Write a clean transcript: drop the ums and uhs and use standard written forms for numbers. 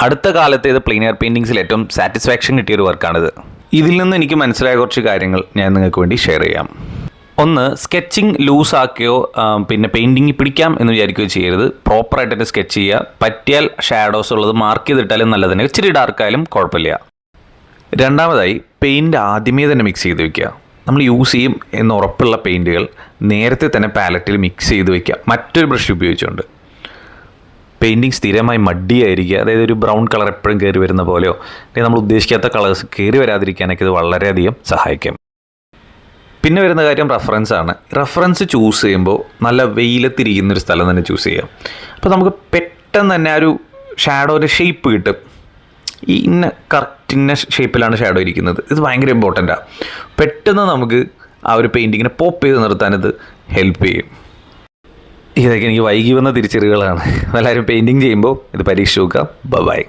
അടുത്ത കാലത്ത് ഇത് പ്ലെയിൻ എയർ പെയിൻറ്റിങ്സിൽ ഏറ്റവും സാറ്റിസ്ഫാക്ഷൻ കിട്ടിയൊരു വർക്കാണിത്. ഇതിൽ നിന്ന് എനിക്ക് മനസ്സിലായ കുറച്ച് കാര്യങ്ങൾ ഞാൻ നിങ്ങൾക്ക് വേണ്ടി ഷെയർ ചെയ്യാം. ഒന്ന്, സ്കെച്ചിങ് ലൂസാക്കുകയോ പിന്നെ പെയിൻറ്റിങ് പിടിക്കാം എന്ന് വിചാരിക്കുകയോ ചെയ്യരുത്. പ്രോപ്പറായിട്ട് തന്നെ സ്കെച്ച് ചെയ്യുക. പറ്റിയാൽ ഷാഡോസ് ഉള്ളത് മാർക്ക് ചെയ്തിട്ടാലും നല്ലതന്നെ, ഇച്ചിരി ഡാർക്കായാലും കുഴപ്പമില്ല. രണ്ടാമതായി, പെയിൻറ്റ് ആദ്യമേ തന്നെ മിക്സ് ചെയ്ത് വയ്ക്കുക. നമ്മൾ യൂസ് ചെയ്യും എന്ന് ഉറപ്പുള്ള പെയിൻറ്റുകൾ നേരത്തെ തന്നെ പാലറ്റിൽ മിക്സ് ചെയ്ത് വയ്ക്കുക, മറ്റൊരു ബ്രഷ് ഉപയോഗിച്ചുകൊണ്ട്. പെയിൻറ്റിങ് സ്ഥിരമായി മഡിയായിരിക്കുക, അതായത് ഒരു ബ്രൗൺ കളർ എപ്പോഴും കയറി വരുന്ന പോലെയോ അല്ലെങ്കിൽ നമ്മൾ ഉദ്ദേശിക്കാത്ത കളേഴ്സ് കയറി വരാതിരിക്കാനൊക്കെ ഇത് വളരെയധികം സഹായിക്കും. പിന്നെ വരുന്ന കാര്യം റഫറൻസ് ആണ്. റഫറൻസ് ചൂസ് ചെയ്യുമ്പോൾ നല്ല വെയിലത്തിരിക്കുന്നൊരു സ്ഥലം തന്നെ ചൂസ് ചെയ്യാം. അപ്പോൾ നമുക്ക് പെട്ടെന്ന് തന്നെ ആ ഒരു ഷാഡോയുടെ ഷേപ്പ് കിട്ടും. ഈ ഇന്ന ഷേപ്പിലാണ് ഷാഡോ ഇരിക്കുന്നത്. ഇത് ഭയങ്കര ഇമ്പോർട്ടൻ്റാണ്. പെട്ടെന്ന് നമുക്ക് ആ ഒരു പെയിൻറ്റിങ്ങിനെ പോപ്പ് ചെയ്ത് നിർത്താൻ ഇത് ഹെൽപ്പ് ചെയ്യും. ഇതൊക്കെ എനിക്ക് വൈകി വന്ന തിരിച്ചറിവുകളാണ്. എല്ലാവരും പെയിൻറ്റിങ് ചെയ്യുമ്പോൾ ഇത് പരീക്ഷിച്ച് നോക്കുക. ബൈ.